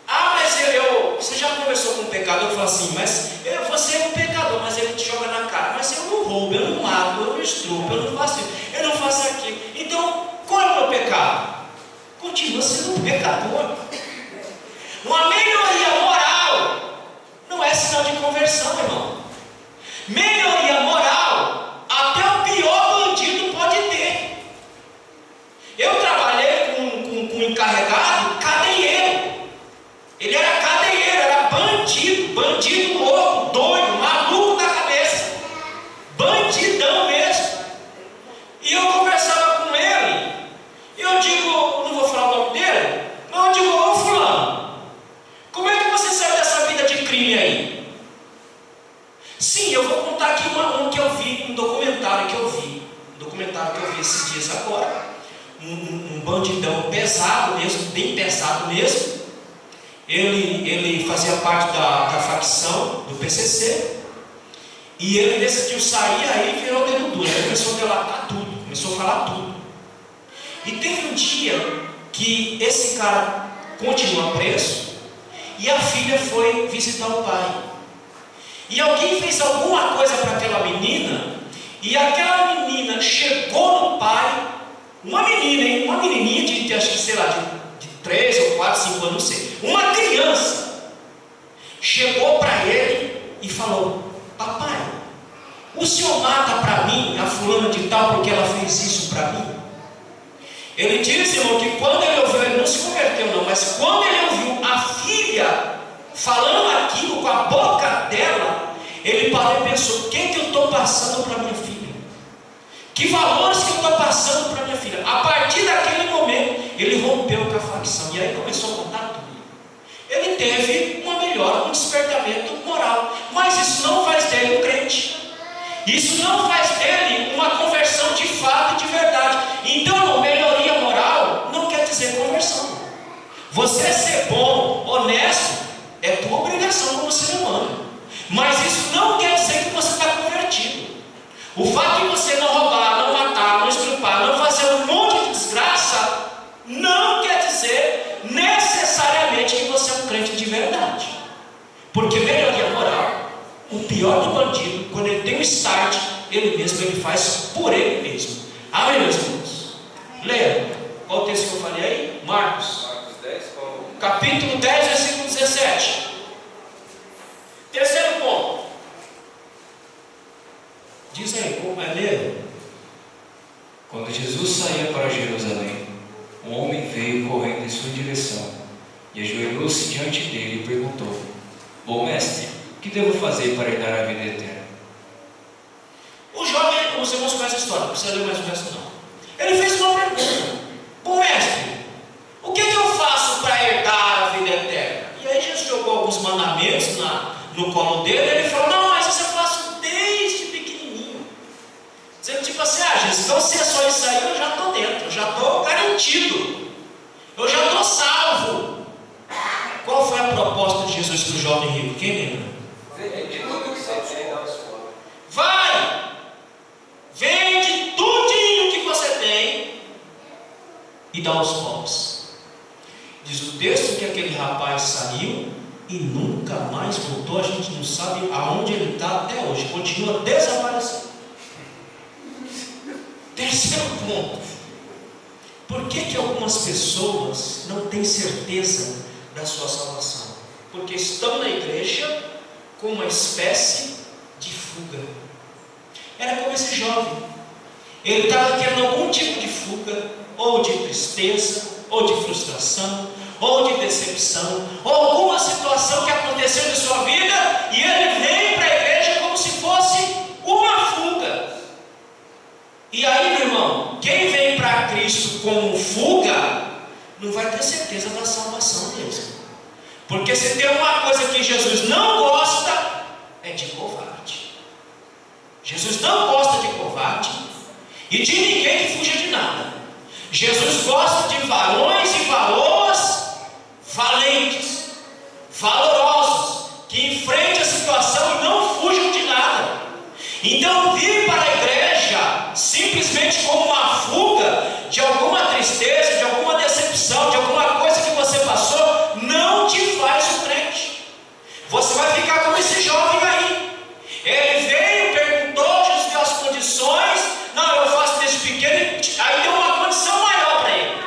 Mas você já conversou com um pecador e falou assim, mas você é um pecador, mas ele te joga na cara, mas eu não roubo, eu não mato, eu não estrupo, eu não faço isso, eu não faço aquilo. Então, qual é o meu pecado? Continua sendo um pecador. Uma melhoria moral não é sinal de conversão, irmão. Melhoria moral, até o pior bandido pode ter. Eu trabalhei com um encarregado cadeieiro. Ele era cadeieiro, era bandido louco, doido, maluco da cabeça, bandidão mesmo. E eu conversava com ele, e eu digo, não vou falar o nome dele, mas eu digo, ô fulano, como é que você saiu dessa vida de crime aí? Sim, eu vou contar aqui um que eu vi, um documentário que eu vi esses dias agora, um bandidão pesado mesmo, bem pesado mesmo. Ele fazia parte da facção do PCC, e ele decidiu sair, aí virou dedo duro, ele começou a delatar tudo, começou a falar tudo. E teve um dia que esse cara continua preso, e a filha foi visitar o pai, e alguém fez alguma coisa para aquela menina, e aquela menina chegou no pai, uma menininha de acho que sei lá, de 3 ou 4, 5 anos, não sei. Uma criança chegou para ele e falou: papai, o senhor mata para mim a fulana de tal porque ela fez isso para mim? Ele disse, irmão, que quando ele ouviu, ele não se converteu não, mas quando ele ouviu a filha falando aquilo com a boca dela, ele parou e pensou: o que eu estou passando para minha filha? Que valores que eu estou passando para minha filha? A partir daquele momento, ele rompeu com a facção, e aí começou a contar tudo. Ele teve uma melhora, um despertamento moral, mas isso não faz dele um crente. Isso não faz dele uma conversão de fato e de verdade. Você ser bom, honesto, é tua obrigação como ser humano. Mas isso não quer dizer que você está convertido. O fato de você não roubar, não matar, não estrupar, não fazer um monte de desgraça, não quer dizer necessariamente que você é um crente de verdade. Porque melhoria moral, o pior do bandido, quando ele tem um start, ele faz por ele mesmo. Amém, meus irmãos? Leia. Qual o texto que eu falei aí? Marcos 10, capítulo 10, versículo 17. Terceiro ponto. Diz aí, como é ler? Quando Jesus saía para Jerusalém, um homem veio correndo em sua direção e ajoelhou-se diante dele e perguntou: Bom mestre, o que devo fazer para herdar a vida eterna? O jovem, os irmãos conhecem a história, não precisa ler mais o resto não. Ele fez uma pergunta: Bom mestre, o que eu faço para herdar a vida eterna? E aí Jesus jogou alguns mandamentos no colo dele, e ele falou: Não, mas isso eu faço desde pequenininho. Dizendo tipo assim: Jesus, então se é só isso aí, eu já estou dentro, eu já estou garantido, eu já estou salvo. Qual foi a proposta de Jesus para o jovem rico? Quem lembra? Vai, vende tudinho que você tem e dá aos pobres. Diz o texto que aquele rapaz saiu e nunca mais voltou. A gente não sabe aonde ele está até hoje, continua desaparecido. Terceiro ponto: por que algumas pessoas não têm certeza da sua salvação? Porque estão na igreja com uma espécie de fuga. Era como esse jovem, ele estava querendo algum tipo de fuga, ou de tristeza, ou de frustração, ou de decepção, ou alguma situação que aconteceu em sua vida, e ele veio para a igreja como se fosse uma fuga. E aí, meu irmão, quem vem para Cristo como fuga, não vai ter certeza da salvação mesmo. Porque se tem uma coisa que Jesus não gosta, é de covarde. Jesus não gosta de covarde e de ninguém que fuja de nada. Jesus gosta de varões e varoas valentes, valorosos, que enfrentem a situação e não fujam de nada. Então, vir para a igreja simplesmente como uma fuga de alguma tristeza, de alguma decepção, de alguma coisa que você passou, não te faz um crente. Você vai ficar como esse jovem aí. Ele veio, perguntou, Jesus deu as condições. Não, eu faço desde pequeno. Aí deu uma condição maior para ele,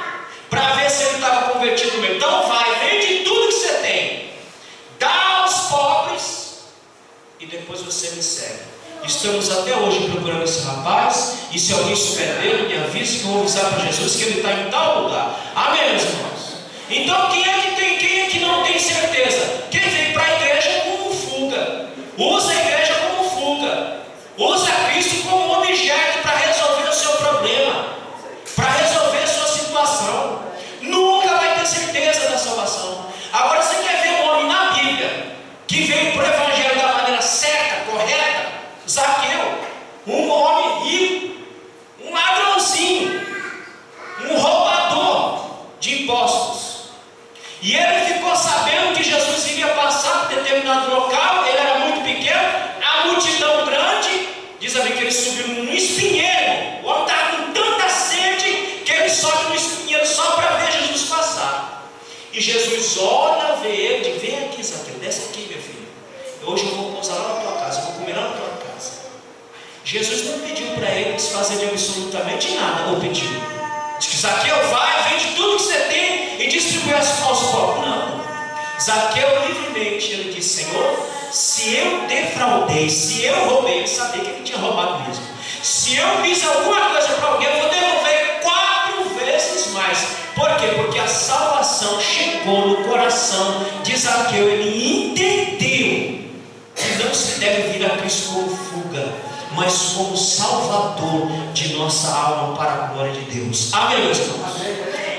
para ver se ele estava convertido mesmo. Então vai, vende tudo que você tem, dá aos pobres e depois você me segue. Estamos até hoje procurando esse rapaz, e se alguém souber dele, me avise que eu vou avisar para Jesus que ele está em tal lugar. Amém, meus irmãos? Então quem é que não tem certeza? Quem vem para a igreja como fuga, usa a igreja como fuga, usa Cristo como objeto para resolver o seu problema, para resolver a sua situação, nunca vai ter certeza da salvação. Agora você quer ver um homem na Bíblia que veio para o evangelho da maneira certa, correta? Zaqueu, um homem rico, um ladrãozinho, um roubador de impostos. E ele ficou sabendo que Jesus iria passar por determinado local. Ele era muito pequeno, a multidão grande. Diz a Bíblia que ele subiu num espinheiro. O homem estava com tanta sede que ele sobe no espinheiro só para ver Jesus passar. E Jesus olha, vê ele, diz: Vem aqui, Zaqueu, desce aqui, meu filho. Hoje eu vou pousar lá na tua casa, eu vou comer lá na tua casa. Jesus não pediu para ele desfazer de absolutamente nada, ou pediu? Diz que Zaqueu, vai, vende tudo que você tem e distribui aos pobres. Não. Zaqueu livremente, ele disse: Senhor, se eu defraudei, se eu roubei, ele sabia que ele tinha roubado mesmo. Se eu fiz alguma coisa para alguém, eu vou devolver 4 vezes mais. Por quê? Porque a salvação chegou no coração de Zaqueu. Ele entendeu que não se deve vir a Cristo como fuga, mas como Salvador de nossa alma para a glória de Deus. Amém, meus irmãos?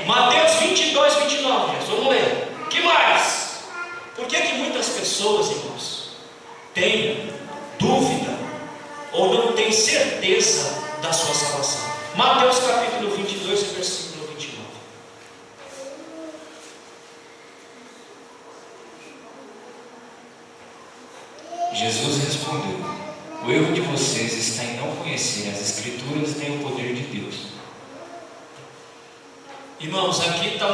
Mateus 22, 29, vamos ler. Que mais? Por que muitas pessoas, irmãos, têm dúvida ou não têm certeza da sua salvação? Mateus capítulo 22, versículo 29. respondeu: o erro de vocês está em não conhecerem as Escrituras nem o poder de Deus. Irmãos, aqui está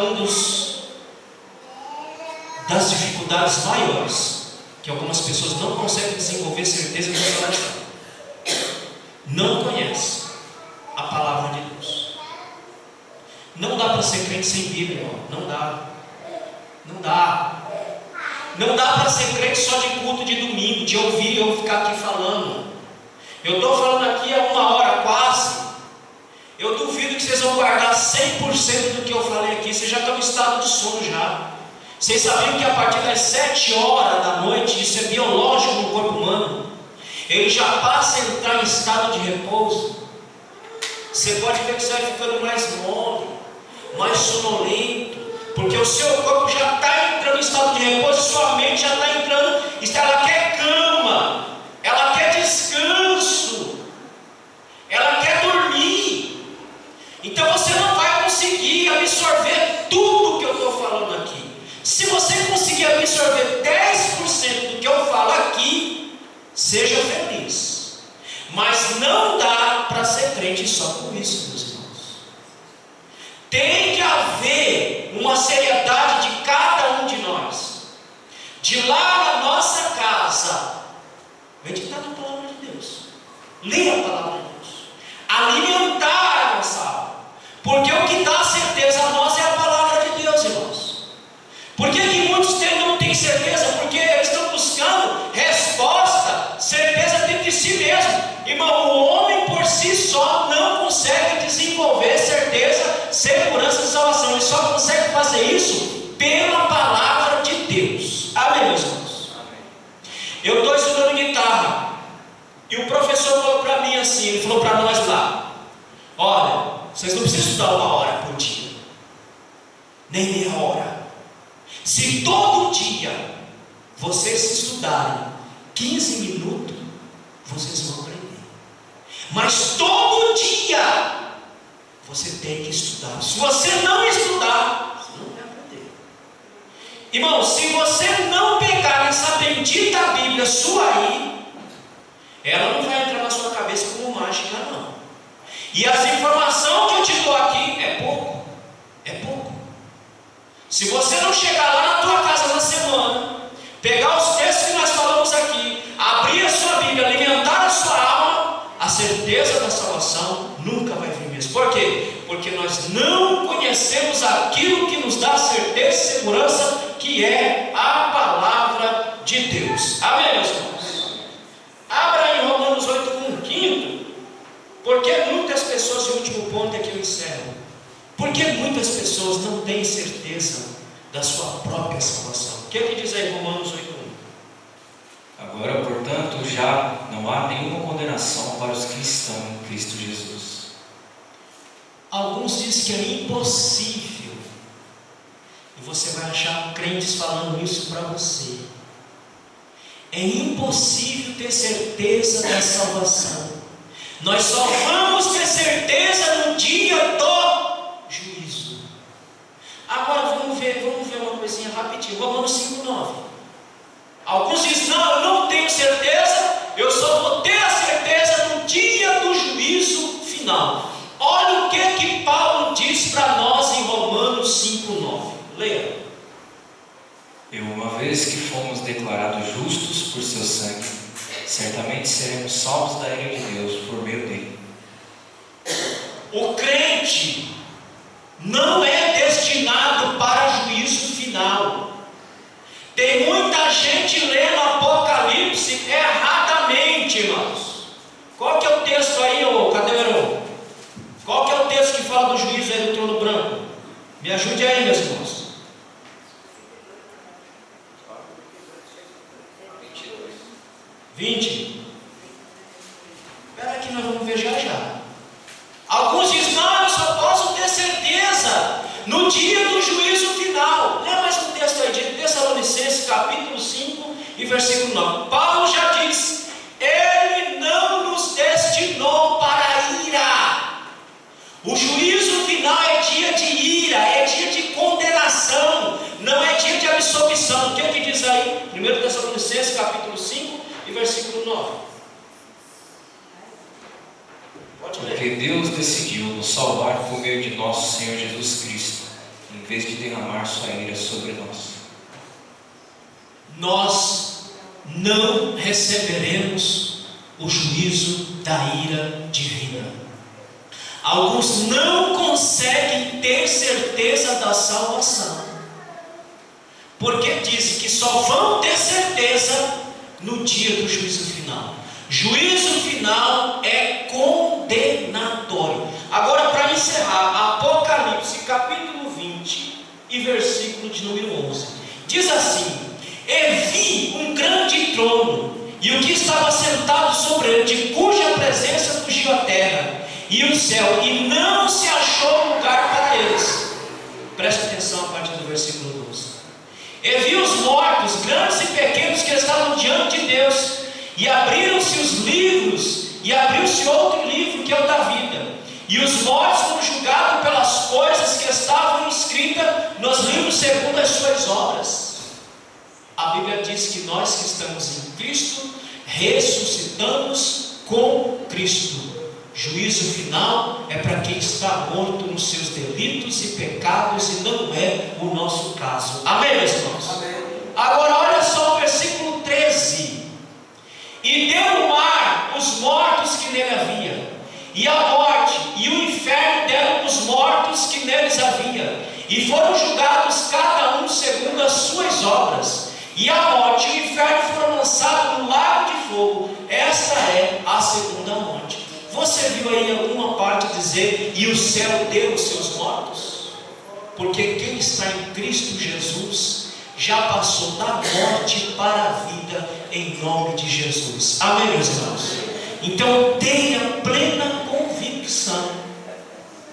das dificuldades maiores que algumas pessoas não conseguem desenvolver certeza no seu coração. Não conhece a palavra de Deus. Não dá para ser crente sem Bíblia, irmão. Não dá. Não dá. Não dá para ser crente só de culto de domingo, de ouvir eu ficar aqui falando. Eu estou falando aqui há 1 hora quase. Eu duvido que vocês vão guardar 100% do que eu falei aqui. Vocês já estão em estado de sono já. Vocês sabiam que a partir das 7 horas da noite, isso é biológico no corpo humano, ele já passa a entrar em estado de repouso. Você pode ver que você vai ficando mais mole, mais sonolento, porque o seu corpo já está entrando em estado de repouso, sua mente já está entrando, ela quer cama, ela quer descanso, ela quer dormir. Então você não vai conseguir absorver tudo que eu estou falando aqui. Se você conseguir absorver 10% do que eu falo aqui, seja feliz. Mas não dá para ser crente só com isso, meus irmãos. Tem que haver uma seriedade de cada um de nós. De lá na nossa casa, meditar na palavra de Deus, ler a palavra de Deus, alimentar a nossa alma. Porque o que dá certeza a nós é a palavra de Deus, irmãos. Por que muitos não têm certeza? Porque eles estão buscando resposta, certeza dentro de si mesmo. Irmão, o homem por si só não consegue desenvolver certeza, segurança e salvação. Ele só consegue fazer isso pela palavra de Deus. Amém, meus irmãos? Amém. Eu estou estudando guitarra e o professor falou para mim assim, ele falou para nós lá: olha, vocês não precisam estudar 1 hora por dia, nem meia hora. Se todo dia vocês estudarem 15 minutos, vocês vão aprender. Mas todo dia você tem que estudar. Se você não estudar, você não vai aprender. Irmão, se você não pegar essa bendita Bíblia sua aí, ela não vai entrar na sua cabeça como mágica, não. E as informações que eu te dou aqui é pouco. É pouco. Se você não chegar lá na tua casa na semana, pegar os textos que nós falamos aqui, abrir a sua Bíblia, alimentar a sua alma, a certeza da salvação nunca vai vir mesmo. Por quê? Porque nós não conhecemos aquilo que nos dá certeza e segurança, que é a palavra de Deus. Amém, meus irmãos? Abra em Romanos 8:1, quinto. Porque muitas pessoas, e o último ponto é que eu encerro, porque muitas pessoas não têm certeza da sua própria salvação. O que diz aí Romanos 8:1? Agora, portanto, já não há nenhuma condenação para os que estão em Cristo Jesus. Alguns dizem que é impossível, e você vai achar crentes falando isso para você. É impossível ter certeza da salvação. Nós só vamos ter certeza no dia do juízo. Agora vamos ver uma coisinha rapidinho. Romanos 5:9. Alguns dizem: não, eu não tenho certeza, eu só vou ter a certeza no dia do juízo final. Olha o que Paulo diz para nós em Romanos 5:9. Leia. E uma vez que fomos declarados justos por seu sangue, certamente seremos salvos da ira de Deus por meio dele. O crente não é destinado para juízo final. Tem muita gente lendo Apocalipse erradamente, irmãos. Qual que é o texto aí, cadê o Heron? Qual que é o texto que fala do juízo aí do trono branco? Me ajude aí, meus irmãos. 20. Espera que nós vamos ver já. Alguns dizem: não, eu só posso ter certeza no dia do juízo final. Lê mais um texto aí de Tessalonicenses, capítulo 5 e versículo 9. Paulo já diz: ele não nos destinou para a ira. O juízo final é dia de ira, é dia de condenação, não é dia de absolvição. O que diz aí? 1 Tessalonicenses, capítulo 5 e versículo 9. Pode ler. Porque Deus decidiu nos salvar por meio de nosso Senhor Jesus Cristo, em vez de derramar sua ira sobre nós. Nós não receberemos o juízo da ira divina. Alguns não conseguem ter certeza da salvação, porque dizem que só vão ter certeza no dia do juízo final. Juízo final é condenatório. Agora, para encerrar, Apocalipse capítulo 20 e versículo de número 11, diz assim: E vi um grande trono, e o que estava sentado sobre ele, de cuja presença fugiu a terra e o céu, e não se achou lugar para eles. Preste atenção a partir do versículo 12. E vi os mortos, grandes e pequenos, que estavam diante de Deus, e abriram-se os livros, e abriu-se outro livro, que é o da vida, e os mortos foram julgados pelas coisas que estavam escritas nos livros segundo as suas obras. A Bíblia diz que nós que estamos em Cristo ressuscitamos com Cristo. Juízo final é para quem está morto nos seus delitos e pecados, e não é o nosso caso. Amém, meus irmãos? Amém. Agora olha só o versículo 13. E deu o mar os mortos que nele havia, e a morte e o inferno deram os mortos que neles havia, e foram julgados cada um segundo as suas obras. E a morte e o inferno foram lançados no lago de fogo. Esta é a segunda morte. Você viu aí alguma parte dizer: e o céu deu os seus mortos? Porque quem está em Cristo Jesus já passou da morte para a vida, em nome de Jesus. Amém, meus irmãos? Então tenha plena convicção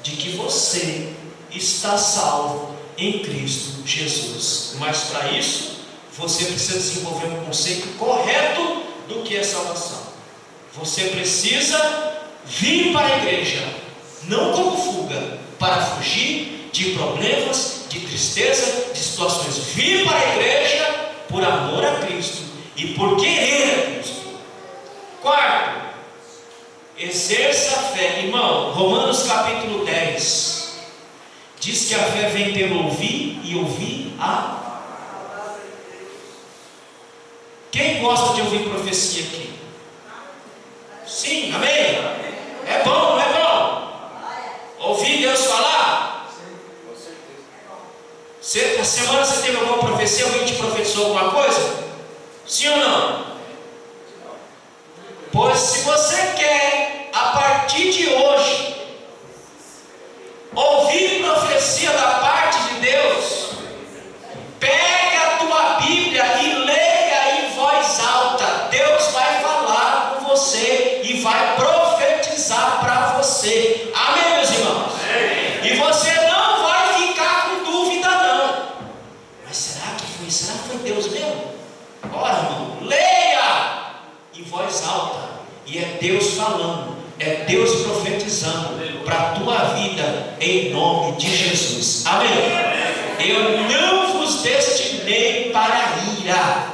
de que você está salvo em Cristo Jesus. Mas para isso, você precisa desenvolver um conceito correto do que é salvação. Você precisa vir para a igreja, não como fuga, para fugir de problemas, de tristeza, de situações. Vir para a igreja por amor a Cristo e por querer a Cristo. Quarto, exerça a fé. Irmão, Romanos capítulo 10 diz que a fé vem pelo ouvir, e ouvir a... Quem gosta de ouvir profecia aqui? Sim, amém? É bom, não é bom? Ouvir Deus falar? Essa semana você teve alguma profecia? Alguém te profetizou alguma coisa? Sim ou não? Pois se você quer, a partir de hoje, ouvir profecia da parte de Deus, pega a tua Bíblia e leia em voz alta. Deus vai falar com você e vai profetizar para você. Amém, meus irmãos? Amém. E você não vai ficar com dúvida, não. Mas será que foi Deus mesmo? Ora, irmão, leia em voz alta. E é Deus falando, é Deus profetizando para a tua vida, em nome de Jesus. Amém? Eu não vos destinei para a ira,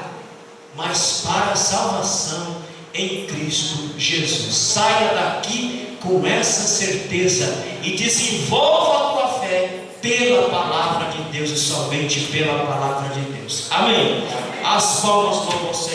mas para a salvação em Cristo Jesus. Saia daqui com essa certeza e desenvolva a tua fé pela palavra de Deus, e somente pela palavra de Deus. Amém? As palmas para você.